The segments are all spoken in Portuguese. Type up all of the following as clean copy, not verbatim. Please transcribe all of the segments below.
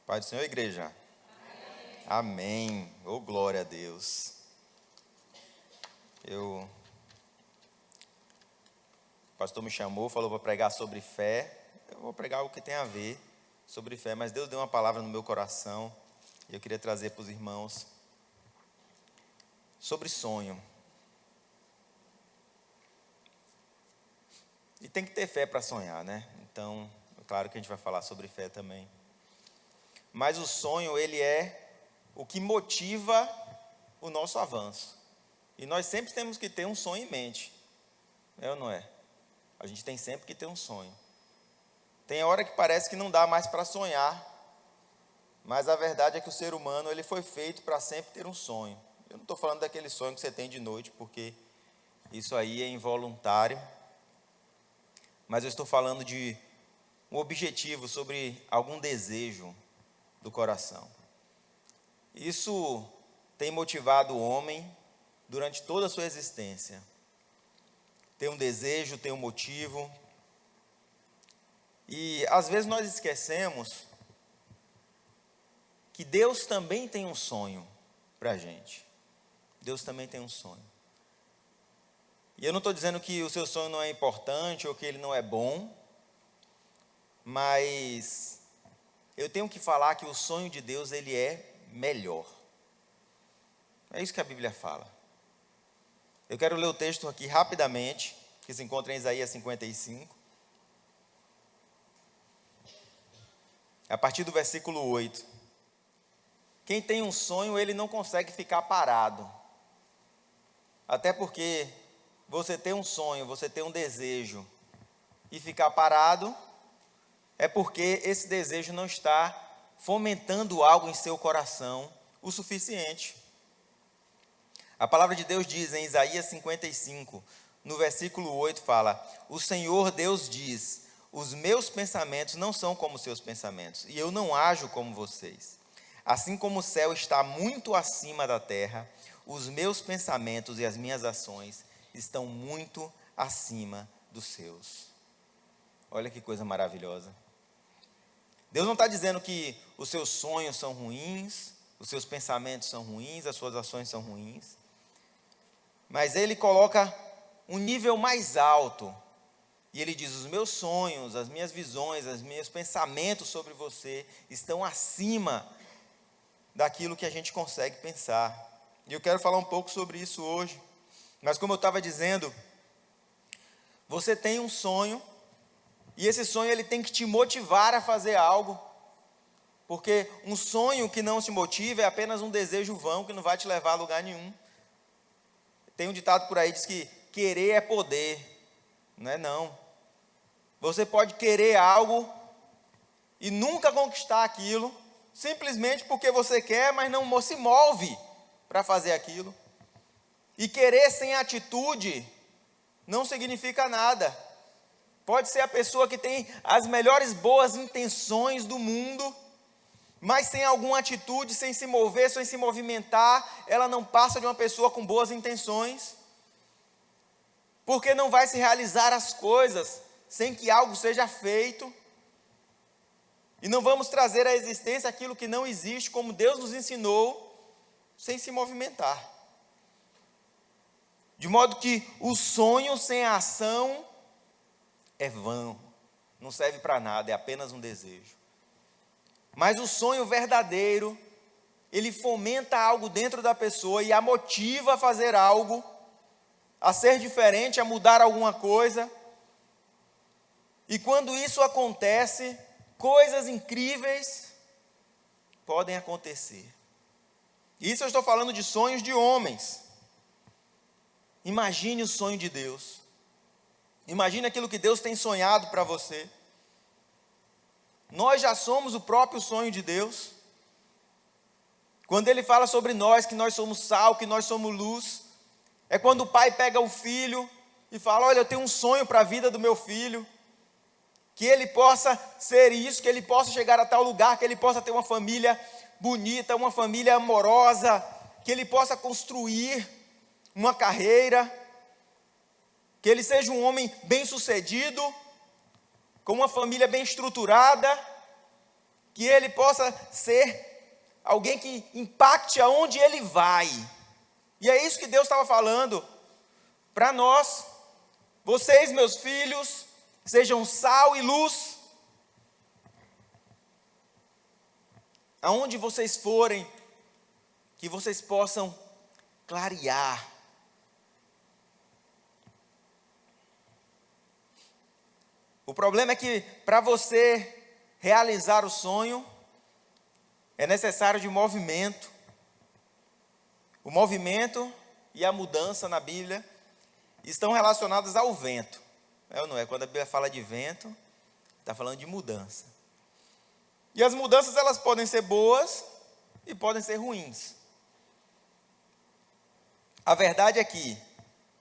Pai do Senhor, igreja. Amém. Oh, glória a Deus. O pastor me chamou, falou para pregar sobre fé. Eu vou pregar algo que tem a ver sobre fé, mas Deus deu uma palavra no meu coração e eu queria trazer para os irmãos sobre sonho. E tem que ter fé para sonhar, né? Então, é claro que a gente vai falar sobre fé também. Mas o sonho, ele é o que motiva o nosso avanço. E nós sempre temos que ter um sonho em mente. É ou não é? A gente tem sempre que ter um sonho. Tem hora que parece que não dá mais para sonhar. Mas a verdade é que o ser humano, ele foi feito para sempre ter um sonho. Eu não estou falando daquele sonho que você tem de noite, porque isso aí é involuntário. Mas eu estou falando de um objetivo, sobre algum desejo do coração. Isso tem motivado o homem durante toda a sua existência. Tem um desejo, tem um motivo. E às vezes nós esquecemos que Deus também tem um sonho para a gente. Deus também tem um sonho. E eu não estou dizendo que o seu sonho não é importante ou que ele não é bom, mas eu tenho que falar que o sonho de Deus, ele é melhor. É isso que a Bíblia fala. Eu quero ler o texto aqui rapidamente, que se encontra em Isaías 55. A partir do versículo 8. Quem tem um sonho, ele não consegue ficar parado. Até porque você ter um sonho, você ter um desejo e ficar parado, é porque esse desejo não está fomentando algo em seu coração o suficiente. A palavra de Deus diz em Isaías 55, no versículo 8, fala: o Senhor Deus diz, os meus pensamentos não são como os seus pensamentos, e eu não ajo como vocês. Assim como o céu está muito acima da terra, os meus pensamentos e as minhas ações estão muito acima dos seus. Olha que coisa maravilhosa. Deus não está dizendo que os seus sonhos são ruins, os seus pensamentos são ruins, as suas ações são ruins. Mas Ele coloca um nível mais alto. E Ele diz, os meus sonhos, as minhas visões, os meus pensamentos sobre você estão acima daquilo que a gente consegue pensar. E eu quero falar um pouco sobre isso hoje. Mas como eu estava dizendo, você tem um sonho, e esse sonho ele tem que te motivar a fazer algo, porque um sonho que não se motiva é apenas um desejo vão, que não vai te levar a lugar nenhum. Tem um ditado por aí, diz que querer é poder. Não é não. Você pode querer algo e nunca conquistar aquilo, simplesmente porque você quer, mas não se move para fazer aquilo. E querer sem atitude não significa nada. Pode ser a pessoa que tem as melhores boas intenções do mundo, mas sem alguma atitude, sem se mover, sem se movimentar, ela não passa de uma pessoa com boas intenções, porque não vai se realizar as coisas sem que algo seja feito. E não vamos trazer à existência aquilo que não existe, como Deus nos ensinou, sem se movimentar. De modo que o sonho sem a ação é vão, não serve para nada, é apenas um desejo. Mas o sonho verdadeiro, ele fomenta algo dentro da pessoa e a motiva a fazer algo, a ser diferente, a mudar alguma coisa. E quando isso acontece, coisas incríveis podem acontecer. Isso eu estou falando de sonhos de homens. Imagine o sonho de Deus. Imagine aquilo que Deus tem sonhado para você. Nós já somos o próprio sonho de Deus. Quando Ele fala sobre nós, que nós somos sal, que nós somos luz, é quando o pai pega o filho e fala, olha, eu tenho um sonho para a vida do meu filho, que ele possa ser isso, que ele possa chegar a tal lugar, que ele possa ter uma família bonita, uma família amorosa, que ele possa construir uma carreira, que ele seja um homem bem-sucedido, com uma família bem estruturada. que ele possa ser alguém que impacte aonde ele vai. E é isso que Deus estava falando para nós. Vocês, meus filhos, sejam sal e luz. Aonde vocês forem, que vocês possam clarear. O problema é que para você realizar o sonho, é necessário de movimento. O movimento e a mudança na Bíblia estão relacionados ao vento. É ou não é? Quando a Bíblia fala de vento, está falando de mudança. E as mudanças, elas podem ser boas e podem ser ruins. A verdade é que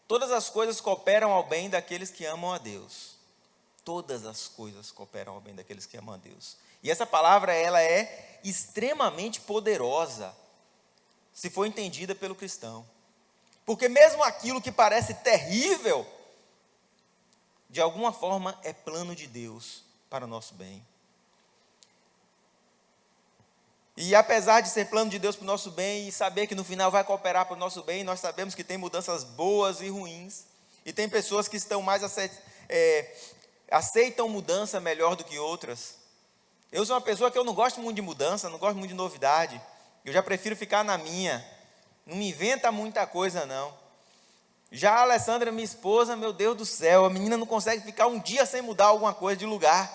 todas as coisas cooperam ao bem daqueles que amam a Deus. Todas as coisas cooperam ao bem daqueles que amam a Deus. E essa palavra, ela é extremamente poderosa, se for entendida pelo cristão. Porque mesmo aquilo que parece terrível, de alguma forma é plano de Deus para o nosso bem. E apesar de ser plano de Deus para o nosso bem, e saber que no final vai cooperar para o nosso bem, nós sabemos que tem mudanças boas e ruins. E tem pessoas que estão mais aceitam mudança melhor do que outras. Eu sou uma pessoa que eu não gosto muito de mudança, não gosto muito de novidade. Eu já prefiro ficar na minha. Não me inventa muita coisa, não. Já a Alessandra, minha esposa, meu Deus do céu, a menina não consegue ficar um dia sem mudar alguma coisa de lugar.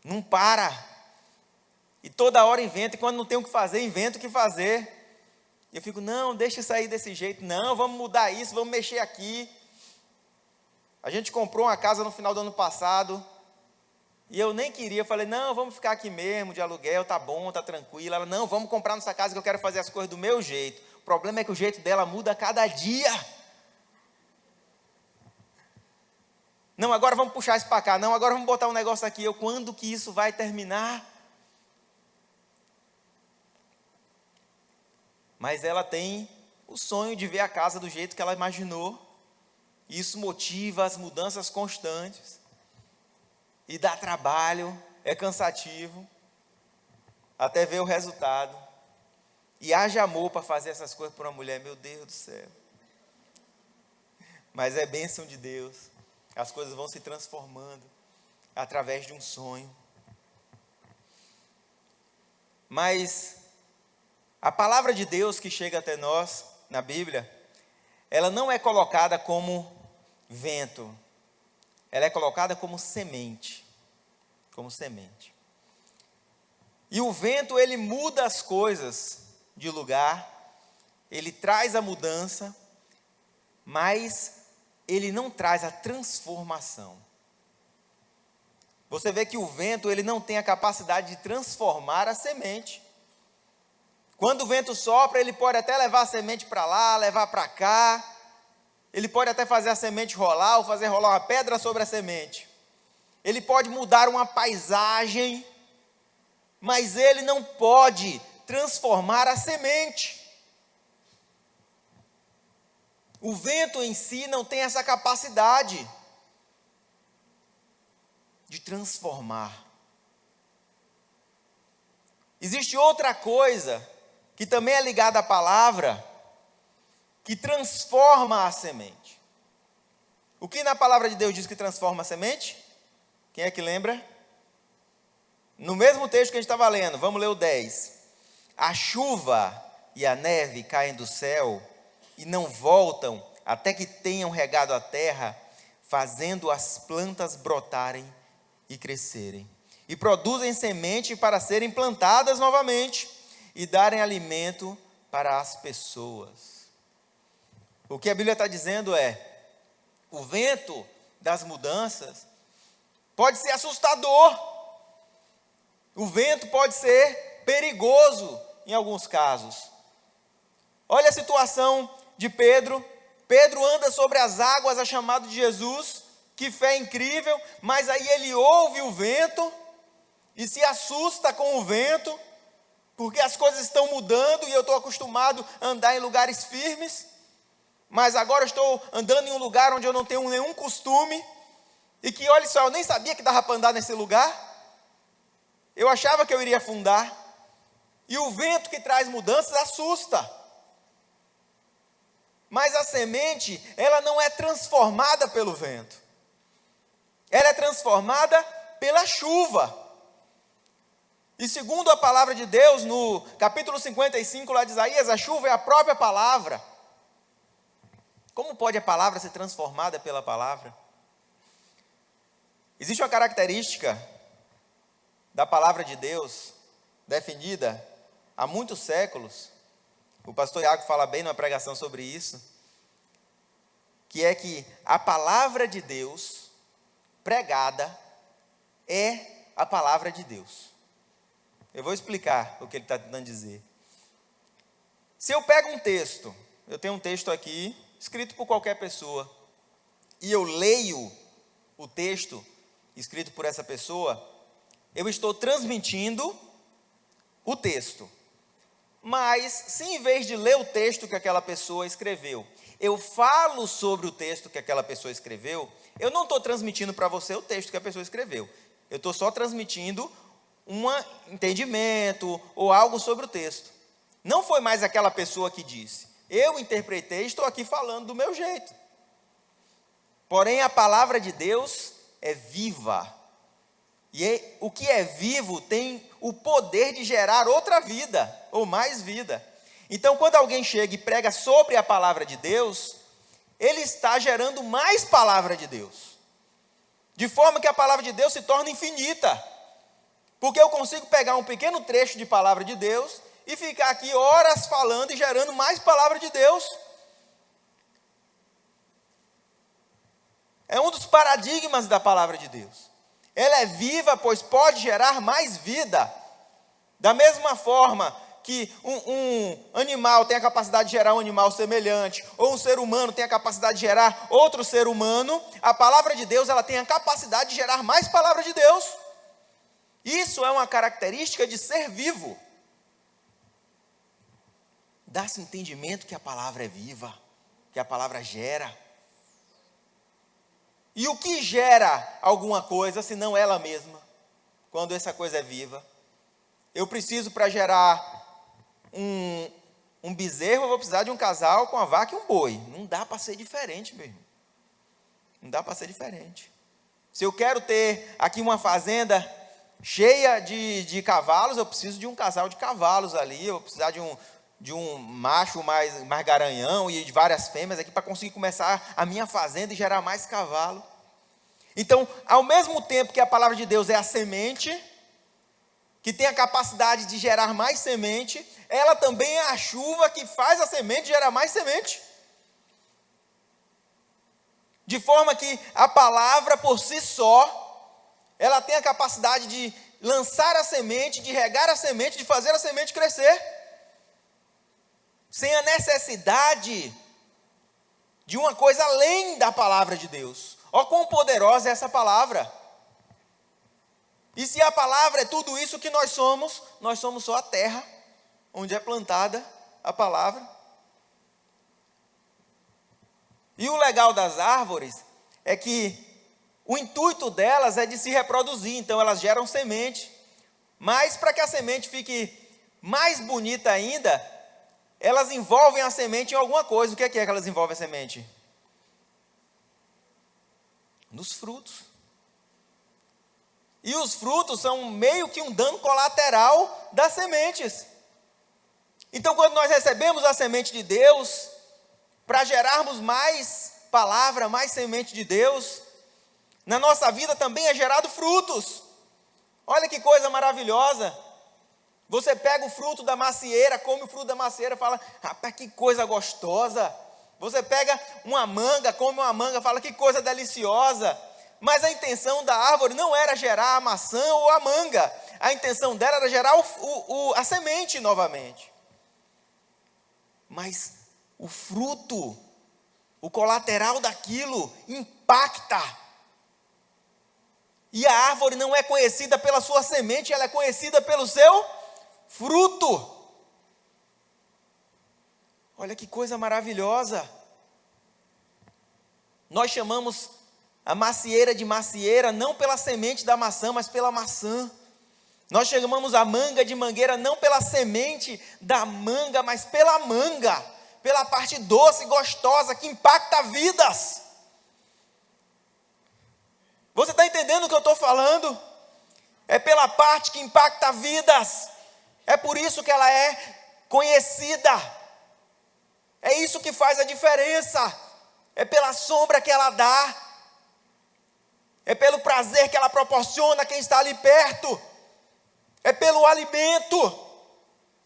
Não para. E toda hora inventa, e quando não tem o que fazer, inventa o que fazer. E eu fico, não, deixa isso aí desse jeito. Não, vamos mudar isso, vamos mexer aqui. A gente comprou uma casa no final do ano passado, e eu nem queria, eu falei, não, vamos ficar aqui mesmo, de aluguel, tá bom, tá tranquilo. Ela, não, vamos comprar nessa casa que eu quero fazer as coisas do meu jeito. O problema é que o jeito dela muda a cada dia. Não, agora vamos puxar isso para cá. Não, agora vamos botar um negócio aqui. Quando que isso vai terminar? Mas ela tem o sonho de ver a casa do jeito que ela imaginou. E isso motiva as mudanças constantes. E dá trabalho, é cansativo, até ver o resultado. E haja amor para fazer essas coisas por uma mulher, meu Deus do céu. Mas é bênção de Deus. As coisas vão se transformando através de um sonho. Mas a palavra de Deus que chega até nós, na Bíblia, ela não é colocada como vento. Ela é colocada como semente. Como semente. E o vento, ele muda as coisas de lugar, ele traz a mudança, mas ele não traz a transformação. Você vê que o vento, ele não tem a capacidade de transformar a semente. Quando o vento sopra, ele pode até levar a semente para lá, levar para cá. Ele pode até fazer a semente rolar, ou fazer rolar uma pedra sobre a semente. Ele pode mudar uma paisagem, mas ele não pode transformar a semente. O vento em si não tem essa capacidade de transformar. Existe outra coisa que também é ligada à palavra, que transforma a semente. O que na palavra de Deus diz que transforma a semente? Quem é que lembra? No mesmo texto que a gente estava lendo, vamos ler o 10. A chuva e a neve caem do céu e não voltam até que tenham regado a terra, fazendo as plantas brotarem e crescerem. E produzem semente para serem plantadas novamente e darem alimento para as pessoas. O que a Bíblia está dizendo é, o vento das mudanças pode ser assustador. O vento pode ser perigoso em alguns casos. Olha a situação de Pedro. Pedro anda sobre as águas a chamado de Jesus. Que fé incrível. Mas aí ele ouve o vento e se assusta com o vento, porque as coisas estão mudando e eu estou acostumado a andar em lugares firmes. Mas agora eu estou andando em um lugar onde eu não tenho nenhum costume. E que, olha só, eu nem sabia que dava para andar nesse lugar. Eu achava que eu iria afundar. E o vento que traz mudanças assusta. Mas a semente, ela não é transformada pelo vento. Ela é transformada pela chuva. E segundo a palavra de Deus, no capítulo 55 lá de Isaías, a chuva é a própria palavra. Como pode a palavra ser transformada pela palavra? Existe uma característica da palavra de Deus, definida há muitos séculos, o pastor Iago fala bem numa pregação sobre isso, que é que a palavra de Deus pregada é a palavra de Deus. Eu vou explicar o que ele está tentando dizer. Se eu pego um texto, eu tenho um texto aqui, escrito por qualquer pessoa, e eu leio o texto escrito por essa pessoa, eu estou transmitindo o texto. Mas, se em vez de ler o texto que aquela pessoa escreveu, eu falo sobre o texto que aquela pessoa escreveu, eu não estou transmitindo para você o texto que a pessoa escreveu. Eu estou só transmitindo um entendimento ou algo sobre o texto. Não foi mais aquela pessoa que disse. Eu interpretei, estou aqui falando do meu jeito. Porém, a palavra de Deus é viva. E o que é vivo tem o poder de gerar outra vida, ou mais vida. Então, quando alguém chega e prega sobre a palavra de Deus, ele está gerando mais palavra de Deus. De forma que a palavra de Deus se torna infinita. Porque eu consigo pegar um pequeno trecho de palavra de Deus e ficar aqui horas falando e gerando mais palavra de Deus. É um dos paradigmas da palavra de Deus. Ela é viva, pois pode gerar mais vida. Da mesma forma que um animal tem a capacidade de gerar um animal semelhante, ou um ser humano tem a capacidade de gerar outro ser humano, a palavra de Deus ela tem a capacidade de gerar mais palavra de Deus. Isso é uma característica de ser vivo. Dá-se entendimento que a palavra é viva, que a palavra gera. E o que gera alguma coisa, se não ela mesma, quando essa coisa é viva? Eu preciso, para gerar um bezerro, eu vou precisar de um casal com a vaca e um boi. Não dá para ser diferente, meu irmão. Não dá para ser diferente. Se eu quero ter aqui uma fazenda cheia de cavalos, eu preciso de um casal de cavalos ali, eu vou precisar de um macho mais garanhão e de várias fêmeas aqui para conseguir começar a minha fazenda e gerar mais cavalo. Então, ao mesmo tempo que a palavra de Deus é a semente, que tem a capacidade de gerar mais semente, ela também é a chuva que faz a semente gerar mais semente. De forma que a palavra por si só, ela tem a capacidade de lançar a semente, de regar a semente, de fazer a semente crescer. Sem a necessidade de uma coisa além da palavra de Deus. Ó quão poderosa é essa palavra. E se a palavra é tudo isso que nós somos só a terra, onde é plantada a palavra. E o legal das árvores é que o intuito delas é de se reproduzir, então elas geram semente. Mas para que a semente fique mais bonita ainda, elas envolvem a semente em alguma coisa. O que é que elas envolvem a semente? Nos frutos. E os frutos são meio que um dano colateral das sementes. Então, quando nós recebemos a semente de Deus, para gerarmos mais palavra, mais semente de Deus, na nossa vida também é gerado frutos. Olha que coisa maravilhosa. Você pega o fruto da macieira, come o fruto da macieira, fala, rapaz, que coisa gostosa. Você pega uma manga, come uma manga, fala, que coisa deliciosa. Mas a intenção da árvore não era gerar a maçã ou a manga. A intenção dela era gerar a semente novamente. Mas o fruto, o colateral daquilo, impacta. E a árvore não é conhecida pela sua semente, ela é conhecida pelo seu fruto. Olha que coisa maravilhosa. Nós chamamos a macieira de macieira, não pela semente da maçã, mas pela maçã. Nós chamamos a manga de mangueira não pela semente da manga, mas pela manga, pela parte doce e gostosa que impacta vidas. Você está entendendo o que eu estou falando? É pela parte que impacta vidas. É por isso que ela é conhecida. É isso que faz a diferença. É pela sombra que ela dá. É pelo prazer que ela proporciona a quem está ali perto. É pelo alimento.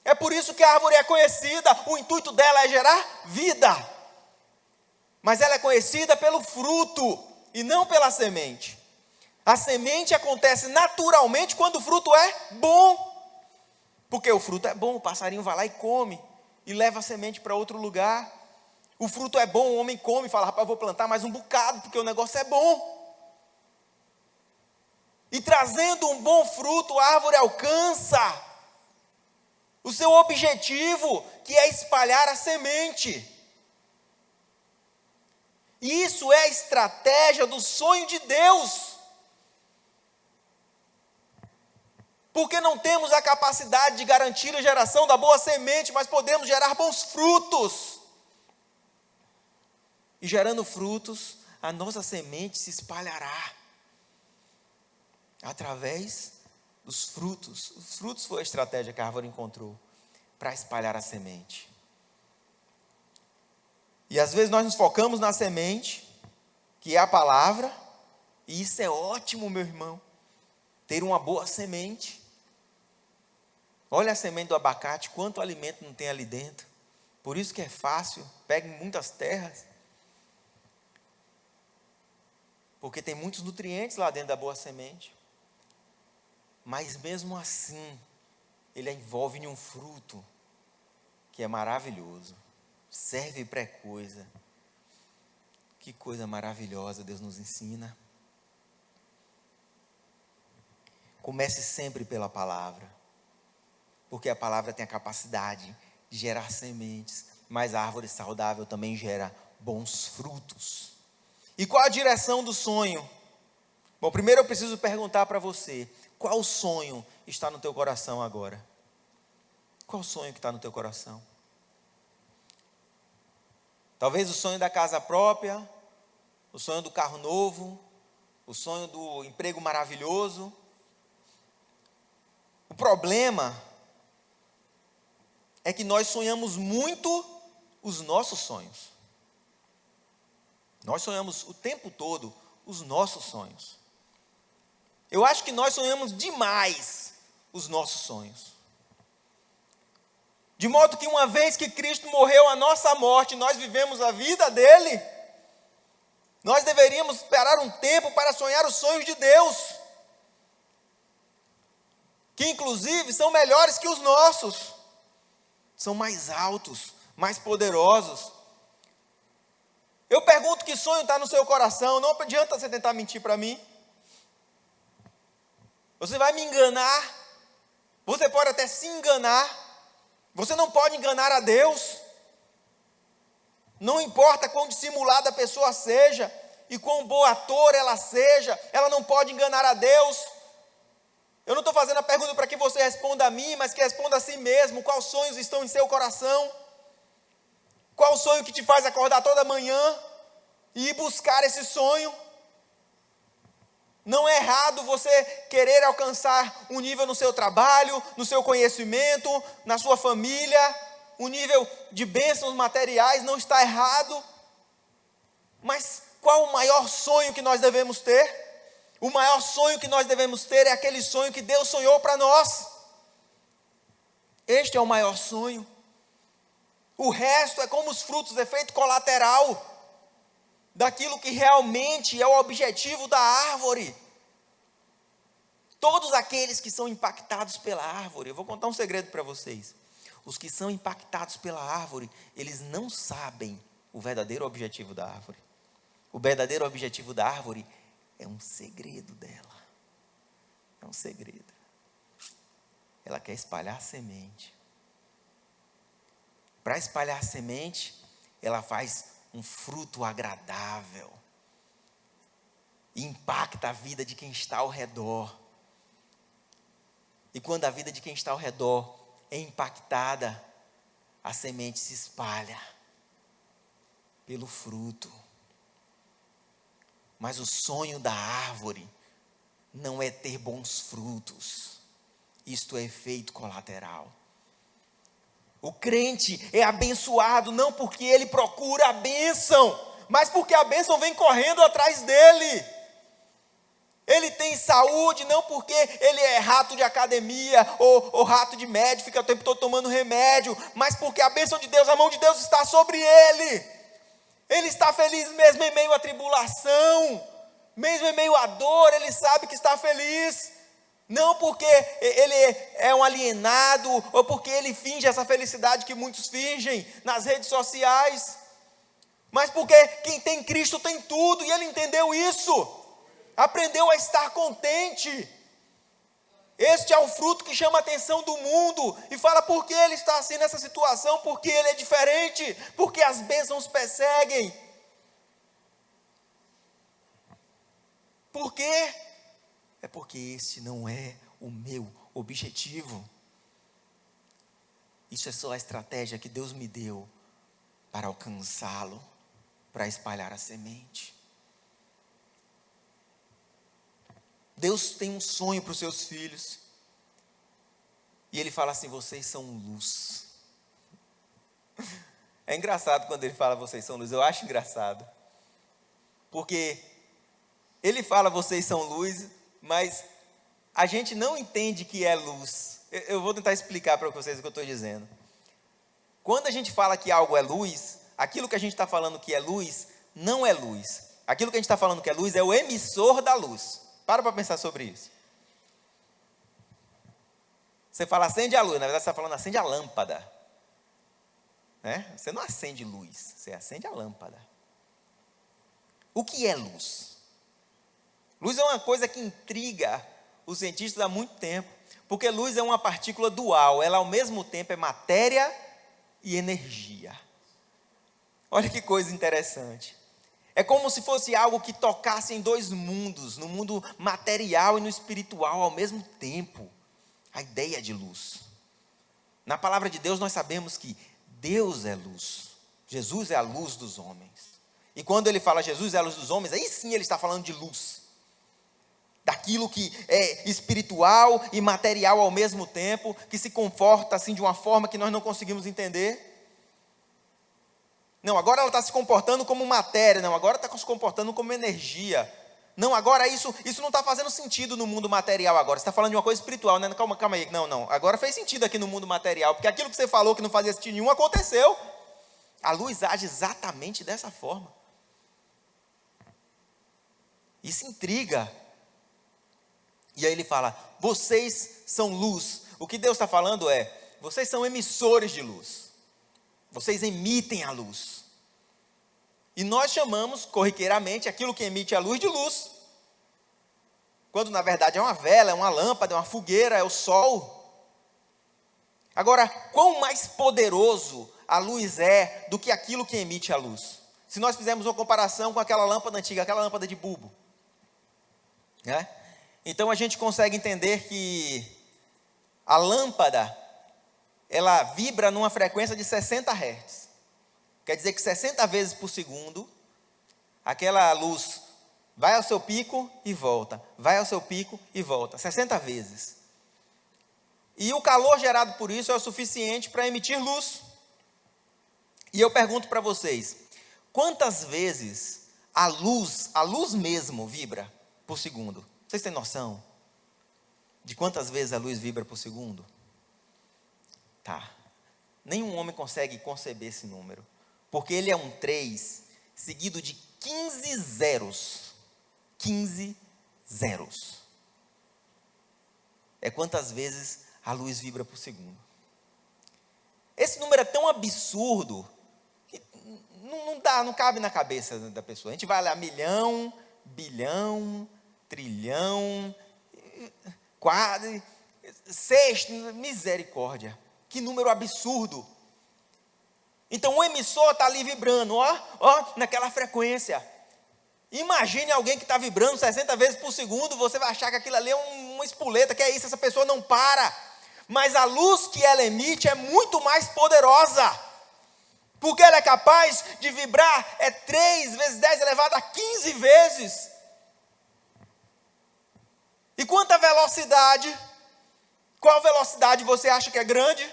É por isso que a árvore é conhecida. O intuito dela é gerar vida. Mas ela é conhecida pelo fruto e não pela semente. A semente acontece naturalmente quando o fruto é bom. Porque o fruto é bom, o passarinho vai lá e come. E leva a semente para outro lugar. O fruto é bom, o homem come e fala, rapaz, vou plantar mais um bocado, porque o negócio é bom. E trazendo um bom fruto, a árvore alcança o seu objetivo, que é espalhar a semente. E isso é a estratégia do sonho de Deus. Porque não temos a capacidade de garantir a geração da boa semente, mas podemos gerar bons frutos. E gerando frutos, a nossa semente se espalhará. Através dos frutos. Os frutos foi a estratégia que a árvore encontrou para espalhar a semente. E às vezes nós nos focamos na semente, que é a palavra, e isso é ótimo, meu irmão, ter uma boa semente. Olha a semente do abacate, quanto alimento não tem ali dentro. Por isso que é fácil, pega em muitas terras. Porque tem muitos nutrientes lá dentro da boa semente. Mas mesmo assim, ele envolve em um fruto que é maravilhoso. Serve para coisa. Que coisa maravilhosa Deus nos ensina. Comece sempre pela palavra. Porque a palavra tem a capacidade de gerar sementes. Mas a árvore saudável também gera bons frutos. E qual a direção do sonho? Bom, primeiro eu preciso perguntar para você. Qual sonho está no teu coração agora? Qual sonho que está no teu coração? Talvez o sonho da casa própria, o sonho do carro novo, o sonho do emprego maravilhoso. O problema é que nós sonhamos muito os nossos sonhos. Nós sonhamos o tempo todo os nossos sonhos. Eu acho que nós sonhamos demais os nossos sonhos. De modo que uma vez que Cristo morreu a nossa morte, nós vivemos a vida dele, nós deveríamos esperar um tempo para sonhar os sonhos de Deus, que inclusive são melhores que os nossos, são mais altos, mais poderosos. Eu pergunto que sonho está no seu coração, não adianta você tentar mentir para mim. Você vai me enganar, você pode até se enganar, você não pode enganar a Deus. Não importa quão dissimulada a pessoa seja, e quão boa ator ela seja, ela não pode enganar a Deus. Eu não estou fazendo a pergunta para que você responda a mim, mas que responda a si mesmo. Quais sonhos estão em seu coração? Qual o sonho que te faz acordar toda manhã e ir buscar esse sonho? Não é errado você querer alcançar um nível no seu trabalho, no seu conhecimento, na sua família, um nível de bênçãos materiais, não está errado. Mas qual o maior sonho que nós devemos ter? O maior sonho que nós devemos ter é aquele sonho que Deus sonhou para nós. Este é o maior sonho. O resto é como os frutos, efeito colateral daquilo que realmente é o objetivo da árvore. Todos aqueles que são impactados pela árvore, eu vou contar um segredo para vocês. Os que são impactados pela árvore, eles não sabem o verdadeiro objetivo da árvore. O verdadeiro objetivo da árvore é um segredo dela. É um segredo. Ela quer espalhar semente. Para espalhar semente, ela faz um fruto agradável. E impacta a vida de quem está ao redor. E quando a vida de quem está ao redor é impactada, a semente se espalha pelo fruto. Mas o sonho da árvore não é ter bons frutos. Isto é efeito colateral. O crente é abençoado não porque ele procura a bênção, mas porque a bênção vem correndo atrás dele. Ele tem saúde não porque ele é rato de academia ou rato de médico, fica o tempo todo tomando remédio, mas porque a bênção de Deus, a mão de Deus está sobre ele. Ele está feliz mesmo em meio à tribulação, mesmo em meio à dor, ele sabe que está feliz. Não porque ele é um alienado, ou porque ele finge essa felicidade que muitos fingem nas redes sociais, mas porque quem tem Cristo tem tudo, e ele entendeu isso, aprendeu a estar contente. Este é o fruto que chama a atenção do mundo, e fala por que ele está assim nessa situação, porque ele é diferente, porque as bênçãos perseguem. Por quê? É porque esse não é o meu objetivo. Isso é só a estratégia que Deus me deu para alcançá-lo, para espalhar a semente. Deus tem um sonho para os seus filhos. E Ele fala assim, vocês são luz. É engraçado quando Ele fala, vocês são luz. Eu acho engraçado. Porque Ele fala, vocês são luz, mas a gente não entende que é luz. Eu vou tentar explicar para vocês o que eu estou dizendo. Quando a gente fala que algo é luz, aquilo que a gente está falando que é luz, não é luz. Aquilo que a gente está falando que é luz é o emissor da luz. Para pensar sobre isso. Você fala acende a luz, na verdade você está falando acende a lâmpada. Né? Você não acende luz, você acende a lâmpada. O que é luz? Luz é uma coisa que intriga os cientistas há muito tempo, porque luz é uma partícula dual, ela ao mesmo tempo é matéria e energia. Olha que coisa interessante. É como se fosse algo que tocasse em dois mundos, no mundo material e no espiritual ao mesmo tempo. A ideia de luz. Na palavra de Deus nós sabemos que Deus é luz. Jesus é a luz dos homens. E quando ele fala Jesus é a luz dos homens, aí sim ele está falando de luz. Daquilo que é espiritual e material ao mesmo tempo, que se comporta assim de uma forma que nós não conseguimos entender. Não, agora ela está se comportando como matéria, não, agora está se comportando como energia. Não, agora isso não está fazendo sentido no mundo material agora, você está falando de uma coisa espiritual, né? Calma aí, não, agora fez sentido aqui no mundo material, porque aquilo que você falou que não fazia sentido nenhum, aconteceu. A luz age exatamente dessa forma. Isso intriga. E aí ele fala, vocês são luz. O que Deus está falando é, vocês são emissores de luz. Vocês emitem a luz. E nós chamamos, corriqueiramente, aquilo que emite a luz de luz. Quando, na verdade, é uma vela, é uma lâmpada, é uma fogueira, é o sol. Agora, quão mais poderoso a luz é do que aquilo que emite a luz? Se nós fizermos uma comparação com aquela lâmpada antiga, aquela lâmpada de bulbo. Né? Então, a gente consegue entender que a lâmpada ela vibra numa frequência de 60 Hz. Quer dizer que 60 vezes por segundo, aquela luz vai ao seu pico e volta, vai ao seu pico e volta, 60 vezes. E o calor gerado por isso é o suficiente para emitir luz. E eu pergunto para vocês, quantas vezes a luz mesmo vibra por segundo? Vocês têm noção de quantas vezes a luz vibra por segundo? Tá. Nenhum homem consegue conceber esse número. Porque ele é um 3 seguido de 15 zeros. 15 zeros. É quantas vezes a luz vibra por segundo. Esse número é tão absurdo que não cabe na cabeça da pessoa. A gente vai lá, milhão, bilhão, trilhão, quadro, sexto, misericórdia. Que número absurdo. Então o emissor está ali vibrando, naquela frequência. Imagine alguém que está vibrando 60 vezes por segundo, você vai achar que aquilo ali é uma espoleta, que é isso, essa pessoa não para. Mas a luz que ela emite é muito mais poderosa. Porque ela é capaz de vibrar 3 vezes 10 elevado a 15 vezes. E quanta velocidade? Qual velocidade você acha que é grande?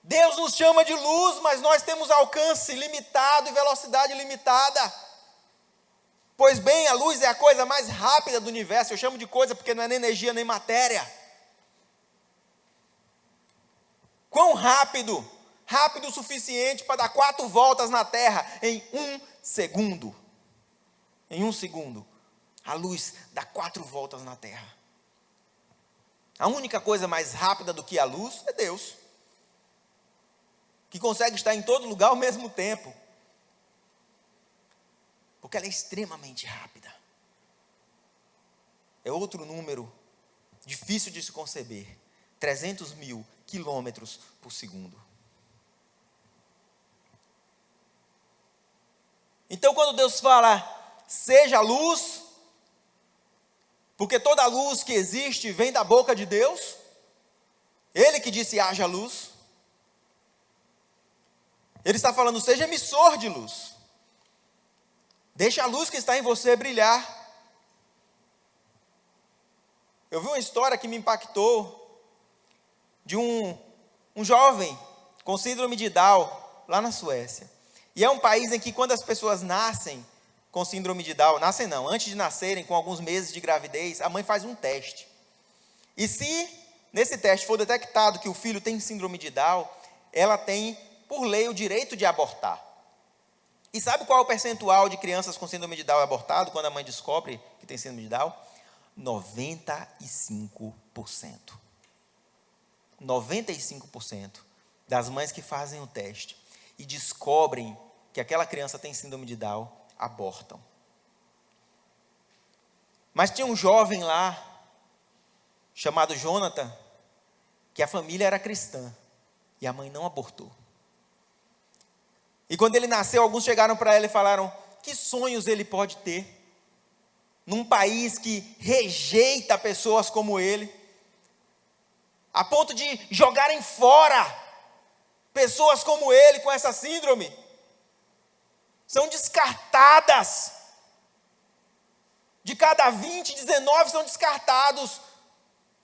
Deus nos chama de luz, mas nós temos alcance limitado e velocidade limitada. Pois bem, a luz é a coisa mais rápida do universo. Eu chamo de coisa porque não é nem energia nem matéria. Quão rápido? Rápido o suficiente para dar 4 voltas na Terra em 1 segundo. Em 1 segundo. A luz dá 4 voltas na Terra. A única coisa mais rápida do que a luz é Deus, que consegue estar em todo lugar ao mesmo tempo. Porque ela é extremamente rápida. É outro número difícil de se conceber. 300 mil quilômetros por segundo. Então quando Deus fala, seja luz, porque toda luz que existe vem da boca de Deus, Ele que disse haja luz, Ele está falando, seja emissor de luz, deixa a luz que está em você brilhar. Eu vi uma história que me impactou, de um jovem com síndrome de Down, lá na Suécia. E é um país em que quando as pessoas nascem com síndrome de Down, nascem não, antes de nascerem, com alguns meses de gravidez, a mãe faz um teste. E se nesse teste for detectado que o filho tem síndrome de Down, ela tem, por lei, o direito de abortar. E sabe qual é o percentual de crianças com síndrome de Down abortado, quando a mãe descobre que tem síndrome de Down? 95%. 95% das mães que fazem o teste e descobrem que aquela criança tem síndrome de Down, abortam. Mas tinha um jovem lá, chamado Jonathan, que a família era cristã, e a mãe não abortou. E quando ele nasceu, alguns chegaram para ela e falaram, que sonhos ele pode ter, num país que rejeita pessoas como ele, a ponto de jogarem fora pessoas como ele, com essa síndrome, são descartadas. De cada 20, 19 são descartados,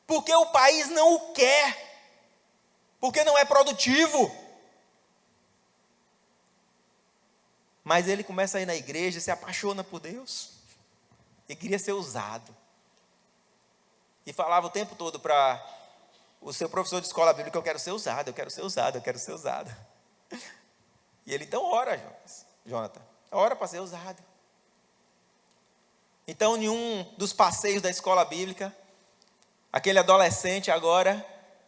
porque o país não o quer, porque não é produtivo. Mas ele começa a ir na igreja, se apaixona por Deus, e queria ser usado. E falava o tempo todo para o seu professor de escola bíblica, eu quero ser usado, eu quero ser usado, eu quero ser usado. E ele, então ora, Jonathan, ora para ser usado. Então, em um dos passeios da escola bíblica, aquele adolescente agora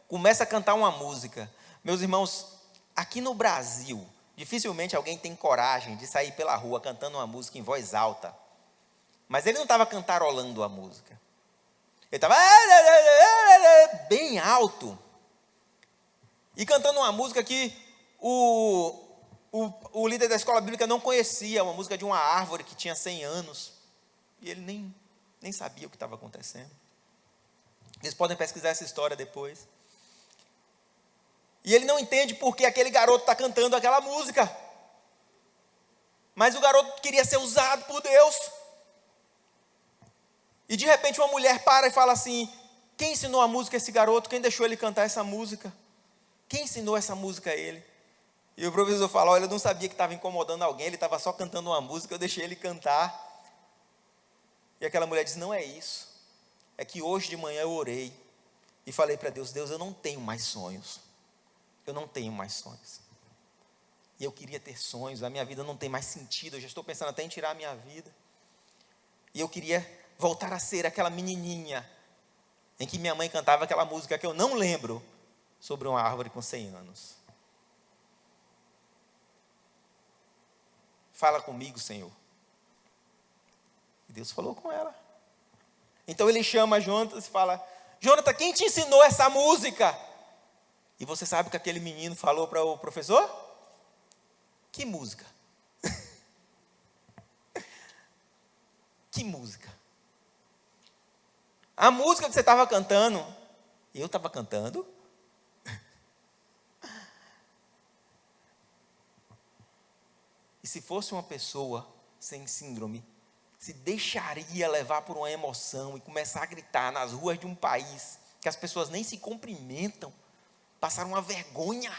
começa a cantar uma música. Meus irmãos, aqui no Brasil, dificilmente alguém tem coragem de sair pela rua cantando uma música em voz alta. Mas ele não estava cantarolando a música. Ele estava bem alto. E cantando uma música que o líder da escola bíblica não conhecia, uma música de uma árvore que tinha 100 anos. E ele nem sabia o que estava acontecendo. Vocês podem pesquisar essa história depois. E ele não entende por que aquele garoto está cantando aquela música. Mas o garoto queria ser usado por Deus. E de repente uma mulher para e fala assim, quem ensinou a música a esse garoto? Quem deixou ele cantar essa música? Quem ensinou essa música a ele? E o professor fala, olha, eu não sabia que estava incomodando alguém, ele estava só cantando uma música, eu deixei ele cantar. E aquela mulher diz, não é isso. É que hoje de manhã eu orei e falei para Deus, Deus, eu não tenho mais sonhos. Eu não tenho mais sonhos. E eu queria ter sonhos, a minha vida não tem mais sentido, eu já estou pensando até em tirar a minha vida. E eu queria voltar a ser aquela menininha em que minha mãe cantava aquela música que eu não lembro, sobre uma árvore com 100 anos. Fala comigo, Senhor. E Deus falou com ela. Então ele chama Jonathan e fala, Jonathan, quem te ensinou essa música? E você sabe o que aquele menino falou para o professor? Que música? Que música? A música que você estava cantando, eu estava cantando. E se fosse uma pessoa sem síndrome, se deixaria levar por uma emoção e começar a gritar nas ruas de um país que as pessoas nem se cumprimentam, passaram uma vergonha.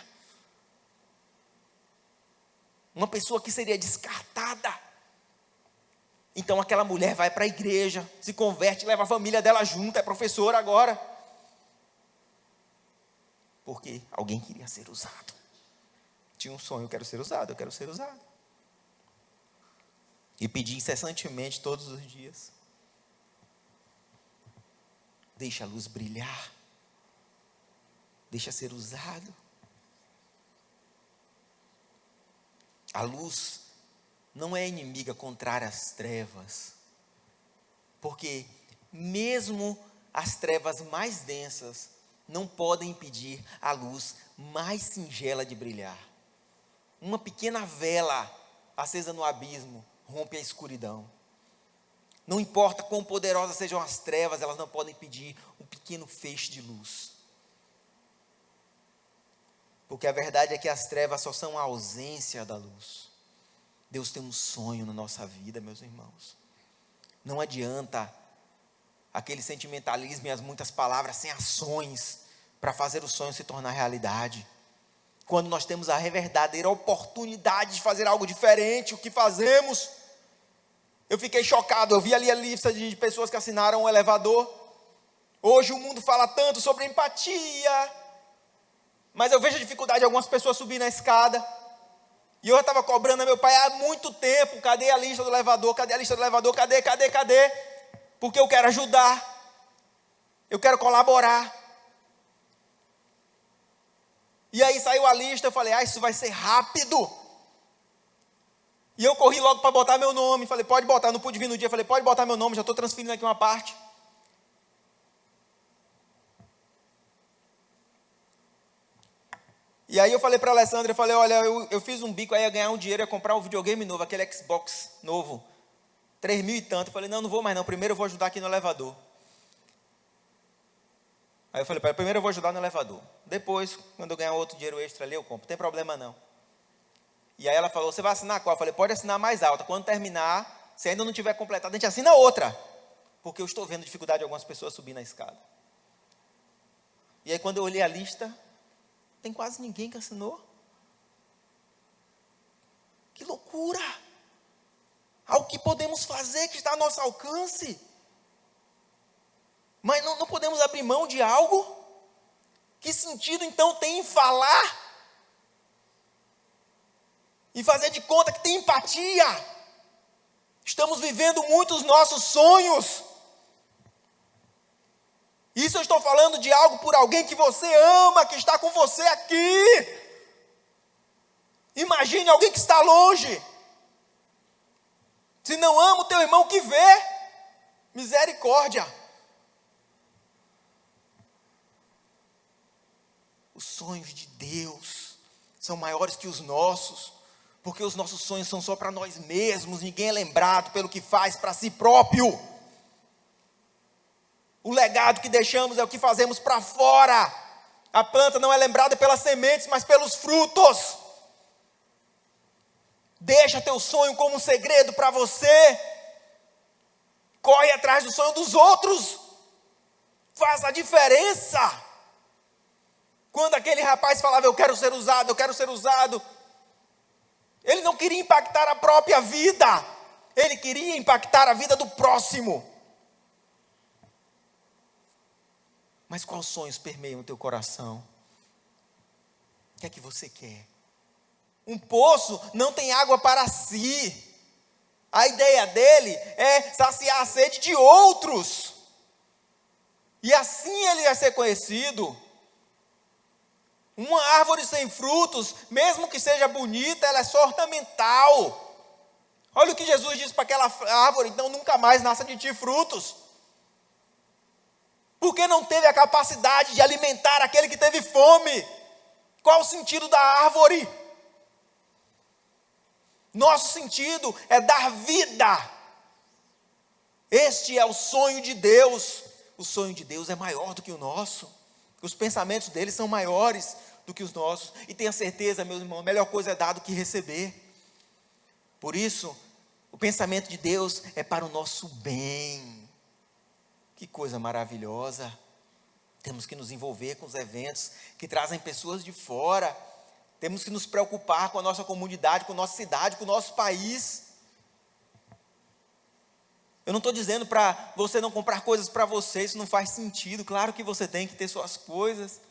Uma pessoa que seria descartada. Então aquela mulher vai para a igreja, se converte, leva a família dela junto, é professora agora. Porque alguém queria ser usado. Tinha um sonho, eu quero ser usado, eu quero ser usado. E pedir incessantemente todos os dias. Deixa a luz brilhar. Deixa ser usado. A luz não é inimiga contrária às trevas. Porque mesmo as trevas mais densas não podem impedir a luz mais singela de brilhar. Uma pequena vela acesa no abismo rompe a escuridão. Não importa quão poderosas sejam as trevas, elas não podem impedir um pequeno feixe de luz. Porque a verdade é que as trevas só são a ausência da luz. Deus tem um sonho na nossa vida, meus irmãos. Não adianta aquele sentimentalismo e as muitas palavras sem ações para fazer o sonho se tornar realidade. Quando nós temos a verdadeira oportunidade de fazer algo diferente, o que fazemos? Eu fiquei chocado, eu vi ali a lista de pessoas que assinaram o elevador. Hoje o mundo fala tanto sobre empatia, mas eu vejo a dificuldade de algumas pessoas subir na escada. E eu estava cobrando a meu pai há muito tempo, cadê a lista do elevador, cadê a lista do elevador, cadê? Porque eu quero ajudar, eu quero colaborar. E aí saiu a lista, eu falei, isso vai ser rápido. E eu corri logo para botar meu nome, falei, pode botar, não pude vir no dia, falei, pode botar meu nome, já estou transferindo aqui uma parte. E aí eu falei para a Alessandra, eu falei, olha, eu fiz um bico, aí ia ganhar um dinheiro, ia comprar um videogame novo, aquele Xbox novo, 3.000 e tanto. Eu falei, não vou mais não, primeiro eu vou ajudar aqui no elevador. Aí eu falei, primeiro eu vou ajudar no elevador. Depois, quando eu ganhar outro dinheiro extra ali, eu compro. Não tem problema não. E aí ela falou, você vai assinar qual? Eu falei, pode assinar mais alta. Quando terminar, se ainda não tiver completado, a gente assina outra. Porque eu estou vendo dificuldade de algumas pessoas subir na escada. E aí quando eu olhei a lista, tem quase ninguém que assinou. Que loucura! Algo que podemos fazer, que está ao nosso alcance. Mas não podemos abrir mão de algo? Que sentido então tem em falar? E fazer de conta que tem empatia? Estamos vivendo muitos nossos sonhos. Isso eu estou falando de algo por alguém que você ama, que está com você aqui. Imagine alguém que está longe. Se não ama o teu irmão que vê, misericórdia. Os sonhos de Deus são maiores que os nossos, porque os nossos sonhos são só para nós mesmos, ninguém é lembrado pelo que faz para si próprio. O legado que deixamos é o que fazemos para fora. A planta não é lembrada pelas sementes, mas pelos frutos. Deixa teu sonho como um segredo para você. Corre atrás do sonho dos outros. Faz a diferença. Quando aquele rapaz falava, eu quero ser usado, ele não queria impactar a própria vida, ele queria impactar a vida do próximo. Mas quais sonhos permeiam o teu coração? O que é que você quer? Um poço não tem água para si. A ideia dele é saciar a sede de outros. E assim ele vai ser conhecido. Uma árvore sem frutos, mesmo que seja bonita, ela é só ornamental. Olha o que Jesus disse para aquela árvore, então nunca mais nasça de ti frutos. Porque não teve a capacidade de alimentar aquele que teve fome. Qual o sentido da árvore? Nosso sentido é dar vida. Este é o sonho de Deus. O sonho de Deus é maior do que o nosso. Os pensamentos dele são maiores do que os nossos. E tenha certeza, meus irmãos, a melhor coisa é dar do que receber. Por isso, o pensamento de Deus é para o nosso bem. Que coisa maravilhosa. Temos que nos envolver com os eventos que trazem pessoas de fora. Temos que nos preocupar com a nossa comunidade, com a nossa cidade, com o nosso país. Eu não estou dizendo para você não comprar coisas para você, isso não faz sentido. Claro que você tem que ter suas coisas.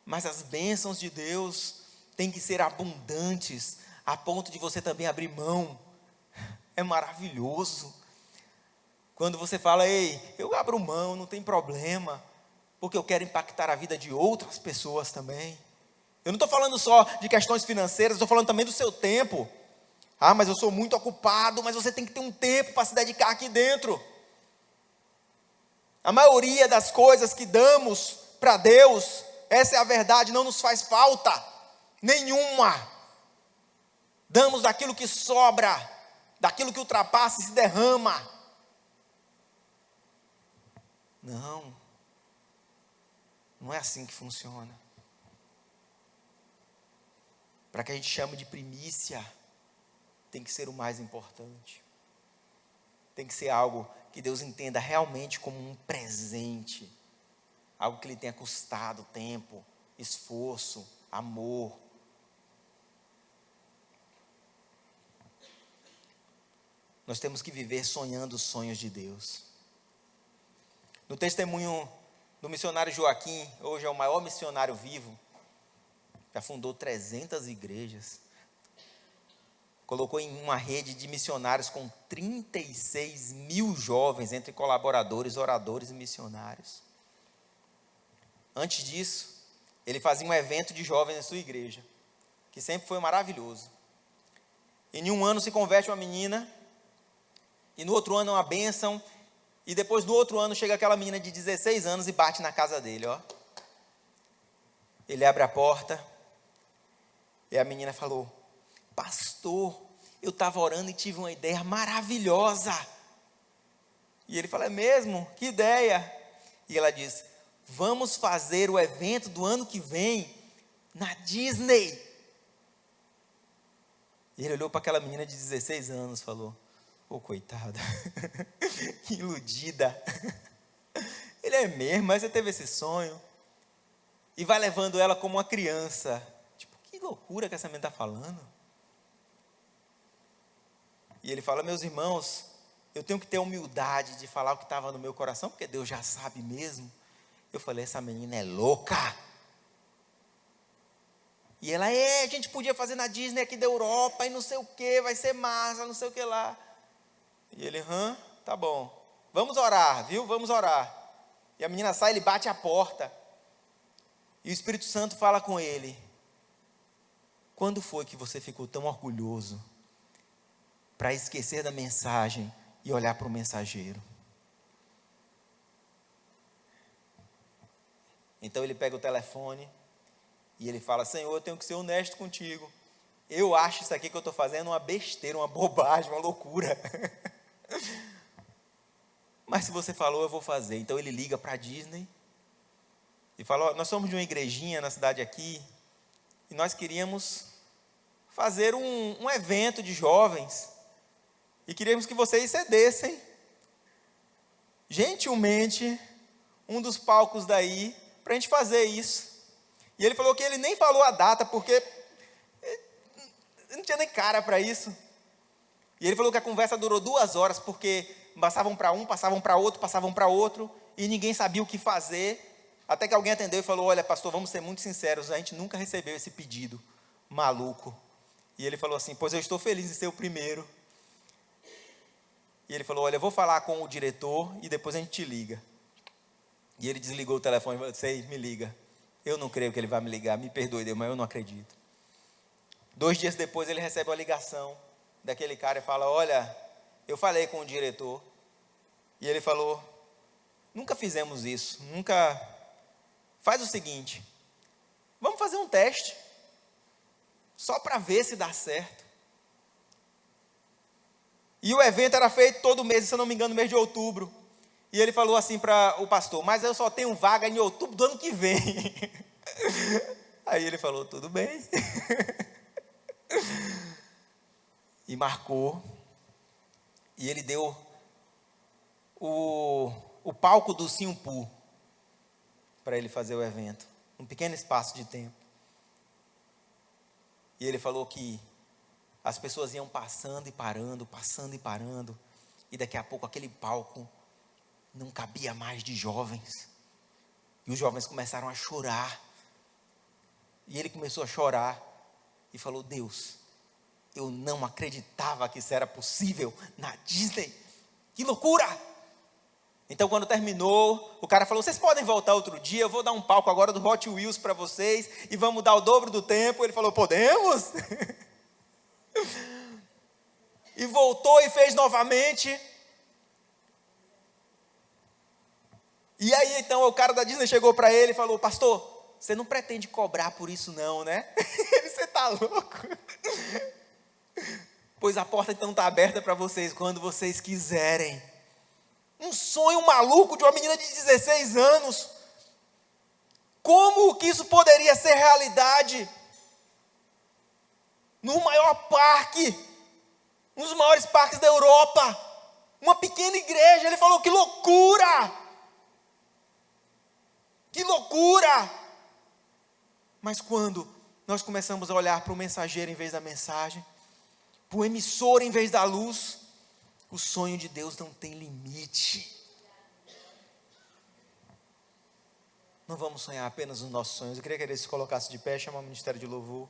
Mas as bênçãos de Deus têm que ser abundantes, a ponto de você também abrir mão. É maravilhoso. Quando você fala, ei, eu abro mão, não tem problema, porque eu quero impactar a vida de outras pessoas também. Eu não estou falando só de questões financeiras, estou falando também do seu tempo. Ah, mas eu sou muito ocupado, mas você tem que ter um tempo para se dedicar aqui dentro. A maioria das coisas que damos para Deus, essa é a verdade, não nos faz falta nenhuma. Damos daquilo que sobra, daquilo que ultrapassa e se derrama. Não é assim que funciona. Para que a gente chame de primícia, tem que ser o mais importante. Tem que ser algo que Deus entenda realmente como um presente. Algo que lhe tenha custado tempo, esforço, amor. Nós temos que viver sonhando os sonhos de Deus. No testemunho do missionário Joaquim, hoje é o maior missionário vivo, já fundou 300 igrejas, colocou em uma rede de missionários com 36 mil jovens, entre colaboradores, oradores e missionários. Antes disso, ele fazia um evento de jovens na sua igreja, que sempre foi maravilhoso. Em um ano se converte uma menina, e no outro ano é uma bênção, e depois no outro ano chega aquela menina de 16 anos e bate na casa dele, ó. Ele abre a porta, e a menina falou, pastor, eu estava orando e tive uma ideia maravilhosa. E ele fala, é mesmo? Que ideia? E ela diz, vamos fazer o evento do ano que vem na Disney. E ele olhou para aquela menina de 16 anos e falou, ô coitada, que iludida. Ele é mesmo, mas você teve esse sonho. E vai levando ela como uma criança. Tipo, que loucura que essa menina está falando. E ele fala, meus irmãos, eu tenho que ter humildade de falar o que estava no meu coração, porque Deus já sabe mesmo. Eu falei, essa menina é louca. E ela, a gente podia fazer na Disney aqui da Europa, e não sei o que, vai ser massa, não sei o que lá. E ele, tá bom, vamos orar, viu, vamos orar. E a menina sai, ele bate a porta. E o Espírito Santo fala com ele, quando foi que você ficou tão orgulhoso para esquecer da mensagem e olhar para o mensageiro? Então ele pega o telefone e ele fala, Senhor, eu tenho que ser honesto contigo. Eu acho isso aqui que eu estou fazendo uma besteira, uma bobagem, uma loucura. Mas se você falou, eu vou fazer. Então ele liga para a Disney e fala, nós somos de uma igrejinha na cidade aqui e nós queríamos fazer um evento de jovens e queríamos que vocês cedessem gentilmente um dos palcos daí para a gente fazer isso. E ele falou que ele nem falou a data porque não tinha nem cara para isso. E ele falou que a conversa durou 2 horas, porque passavam para um, passavam para outro, e ninguém sabia o que fazer, até que alguém atendeu e falou, olha pastor, vamos ser muito sinceros, a gente nunca recebeu esse pedido maluco. E ele falou assim, pois eu estou feliz em ser o primeiro. E ele falou, olha, eu vou falar com o diretor, e depois a gente te liga. E ele desligou o telefone e falou, sei, me liga. Eu não creio que ele vai me ligar, me perdoe Deus, mas eu não acredito. 2 dias depois ele recebe uma ligação daquele cara e fala, olha, eu falei com o diretor, e ele falou, nunca fizemos isso, faz o seguinte, vamos fazer um teste, só para ver se dá certo. E o evento era feito todo mês, se eu não me engano, no mês de outubro, E ele falou assim para o pastor: mas eu só tenho vaga em outubro do ano que vem. Aí ele falou: tudo bem. E marcou. E ele deu o palco do Simpu para ele fazer o evento. Um pequeno espaço de tempo. E ele falou que as pessoas iam passando e parando, passando e parando. E daqui a pouco aquele palco não cabia mais de jovens. E os jovens começaram a chorar. E ele começou a chorar. E falou: Deus, eu não acreditava que isso era possível na Disney. Que loucura! Então quando terminou, o cara falou: vocês podem voltar outro dia, eu vou dar um palco agora do Hot Wheels para vocês. E vamos dar o dobro do tempo. Ele falou: podemos? E voltou e fez novamente. E aí então o cara da Disney chegou para ele e falou: pastor, você não pretende cobrar por isso não, né? Ele: você tá louco? Pois a porta então está aberta para vocês quando vocês quiserem. Um sonho maluco de uma menina de 16 anos. Como que isso poderia ser realidade? No maior parque, um dos maiores parques da Europa, uma pequena igreja. Ele falou: que loucura! Que loucura! Mas quando nós começamos a olhar para o mensageiro em vez da mensagem, para o emissor em vez da luz, o sonho de Deus não tem limite. Não vamos sonhar apenas os nossos sonhos. Eu queria que ele se colocasse de pé, chamar o ministério de louvor.